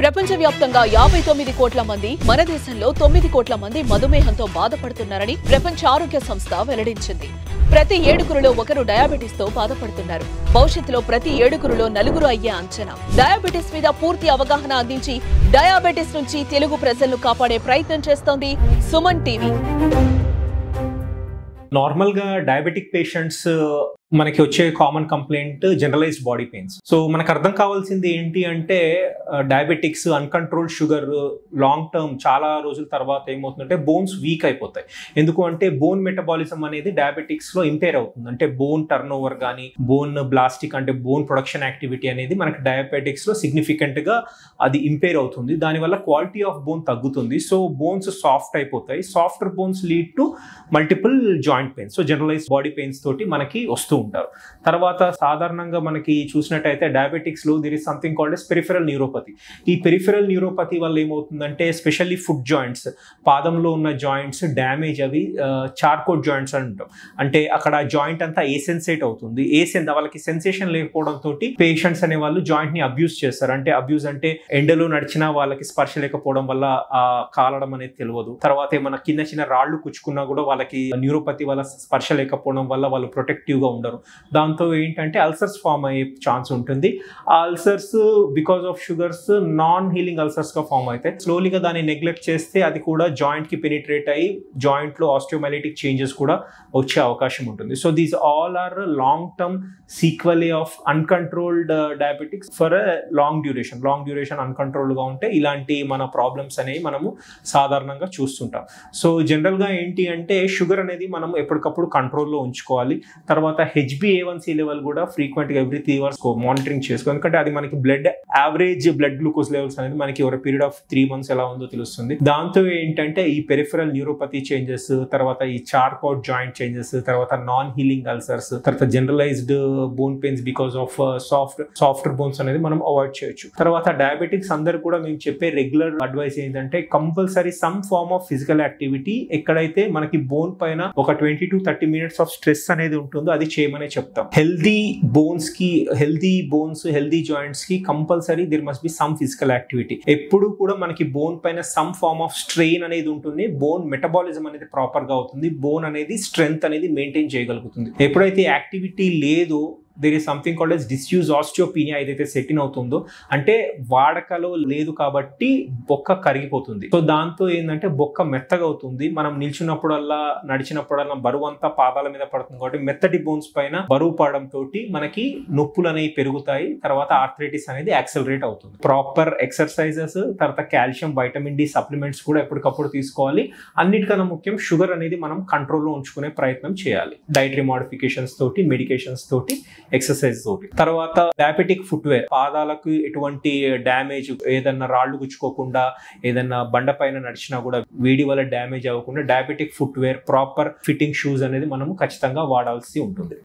ప్రపంచవ్యాప్తంగా 59 కోట్ల మంది, మన దేశంలో 9 కోట్ల మంది మధుమేహంతో బాధపడుతున్నారని ప్రపంచ ఆరోగ్య సంస్థ వెల్లడించింది. ప్రతి 7గురిలో ఒకరు డయాబెటిస్ తో బాధపడుతున్నారు. భవిష్యత్తులో ప్రతి 7గురిలో 4 అయ్యే అంచనా. డయాబెటిస్ మీద పూర్తి అవగాహన అందించి డయాబెటిస్ నుంచి తెలుగు ప్రజలను కాపాడే ప్రయత్నం చేస్తోంది సుమన్ టీవీ. నార్మల్ గా డయాబెటిక్ పేషెంట్స్ మనకి వచ్చే common complaint generalised body pains. So మనకు అర్థం కావాల్సింది ఏంటి అంటే diabetics, uncontrolled sugar long term చాలా రోజుల తర్వాత ఏమవుతుందంటే బోన్స్ వీక్ అయిపోతాయి. ఎందుకు అంటే బోన్ మెటబాలిజం అనేది డయాబెటిక్స్ లో ఇంపేర్ అవుతుంది. అంటే బోన్ టర్న్ ఓవర్ కానీ బోన్ బ్లాస్టిక్ అంటే బోన్ ప్రొడక్షన్ యాక్టివిటీ అనేది మనకి డయాబెటిక్స్ లో సిగ్నిఫికెంట్ గా అది ఇంపేర్ అవుతుంది. దానివల్ల క్వాలిటీ ఆఫ్ బోన్ తగ్గుతుంది. సో బోన్స్ సాఫ్ట్ అయిపోతాయి. Softer bones lead to multiple joint pains. So generalised body pains తోటి మనకి వస్తూ ఉంటారు. తర్వాత సాధారణంగా మనకి చూసినట్టయితే డయాబెటిక్స్ లో there is something called yes peripheral neuropathy. ఈ పెరిఫెరల్ న్యూరోపతి వల్ల ఏమవుతుందంటే ఎస్పెషల్లీ ఫుట్ జాయింట్స్, పాదంలో ఉన్న జాయింట్స్ డ్యామేజ్ అవి చార్కోట్ జాయింట్స్ అని ఉంటాం. అంటే అక్కడ జాయింట్ అంతా ఏసెన్సేట్ అవుతుంది. వాళ్ళకి సెన్సేషన్ లేకపోవడంతో పేషెంట్స్ అనే వాళ్ళు జాయింట్ ని అబ్యూస్ చేస్తారు. అంటే అబ్యూస్ అంటే ఎండలో నడిచినా వాళ్ళకి స్పర్శ లేకపోవడం వల్ల ఆ కాలడం అనేది తెలియదు. తర్వాత ఏమన్నా చిన్న రాళ్లు కుచ్చుకున్నా కూడా వాళ్ళకి న్యూరోపతి వల్ల స్పర్శ లేకపోవడం వల్ల వాళ్ళు ప్రొటెక్టివ్ గా ఉండరు. దాంతో ఏంటంటే అల్సర్స్ ఫామ్ అయ్యే ఛాన్స్ ఉంటుంది. ఆ ulcers because of sugars non healing ulcers గా ఫామ్ అవుతాయి. స్లోలీగా దాన్ని నెగ్లెక్ట్ చేస్తే అది కూడా జాయింట్ కి పెనిట్రేట్ అయ్యి జాయింట్ లో ఆస్టియోమైలిటిక్ చేంజెస్ కూడా వచ్చే అవకాశం ఉంటుంది. So these all are long term sequel of uncontrolled diabetics for long duration uncontrolled గా ఉంటే ఇలాంటి మన ప్రాబ్లమ్స్ అనేవి మనము సాధారణంగా చూస్తుంటాం. సో జనరల్ గా ఏంటి అంటే షుగర్ అనేది మనం ఎప్పటికప్పుడు కంట్రోల్లో ఉంచుకోవాలి. తర్వాత HbA1c లెవెల్ కూడా ఫ్రీక్వెంట్ గా ఎవ్రీ 3 అవర్స్ మానిటరింగ్ చేసుకోవాలి. ఎందుకంటే అది మనకి యావరేజ్ బ్లడ్ గ్లూకోజ్ లెవెల్స్ అనేది మనకి ఓవర్ పీరియడ్ ఆఫ్ 3 months ఎలా ఉందో తెలుస్తుంది. దాంతో ఏంటంటే ఈ పెరిఫెరల్ న్యూరోపతి చేంజెస్, తర్వాత ఈ చార్కోట్ జాయింట్ చేంజెస్, తర్వాత నాన్ హీలింగ్ అల్సర్స్, తర్వాత generalised bone pains because of softer bones అనేది మనం అవాయిడ్ చేయొచ్చు. తర్వాత డయాబెటిక్స్ అందరు కూడా మేము చెప్పే రెగ్యులర్ అడ్వైస్ ఏంటంటే compulsory some form of physical activity ఎక్కడైతే మనకి బోన్ పైన ఒక 20 to 30 minutes ఆఫ్ స్ట్రెస్ అనేది ఉంటుందో అది చేయమనే చెప్తాం. హెల్దీ జాయింట్స్ కి compulsory there must be some physical activity. ఎప్పుడు కూడా మనకి బోన్ పైన సమ్ ఫార్మ్ ఆఫ్ స్ట్రెయిన్ అనేది ఉంటుంది. బోన్ మెటబాలిజం అనేది ప్రాపర్ గా అవుతుంది. బోన్ అనేది స్ట్రెంగ్త్ అనేది మెయింటైన్ చేయగలుగుతుంది. ఎప్పుడైతే యాక్టివిటీ లేదో there is something called as disuse osteopenia ఏదైతే సెటిన్ అవుతుందో, అంటే వాడకలో లేదు కాబట్టి బొక్క కరిగిపోతుంది. సో దాంతో ఏంటంటే బొక్క మెత్తగా అవుతుంది. మనం నిల్చున్నప్పుడల్లా నడిచినప్పుడల్లా బరువు అంతా పాదాల మీద పడుతుంది కాబట్టి మెత్తటి బోన్స్ పైన బరువు పడడం తోటి మనకి నొప్పులు అనేవి పెరుగుతాయి. తర్వాత ఆర్థరైటిస్ అనేది యాక్సలరేట్ అవుతుంది. ప్రాపర్ ఎక్సర్సైజెస్, తర్వాత కాల్షియం, వైటమిన్ డి సప్లిమెంట్స్ కూడా ఎప్పటికప్పుడు తీసుకోవాలి. అన్నిటికన్నా ముఖ్యం షుగర్ అనేది మనం కంట్రోల్లో ఉంచుకునే ప్రయత్నం చేయాలి. డైటరీ మోడిఫికేషన్స్ తోటి, మెడికేషన్స్ తోటి, ఎక్సర్సైజ్ తోటి. తర్వాత డయాబెటిక్ ఫుట్వేర్, పాదాలకు ఎటువంటి డ్యామేజ్, ఏదన్నా రాళ్లు గుచ్చుకోకుండా, ఏదన్నా బండ పైన నడిచినా కూడా వేడి వల్ల డ్యామేజ్ అవ్వకుండా diabetic footwear, proper fitting shoes అనేది మనము ఖచ్చితంగా వాడాల్సి ఉంటుంది.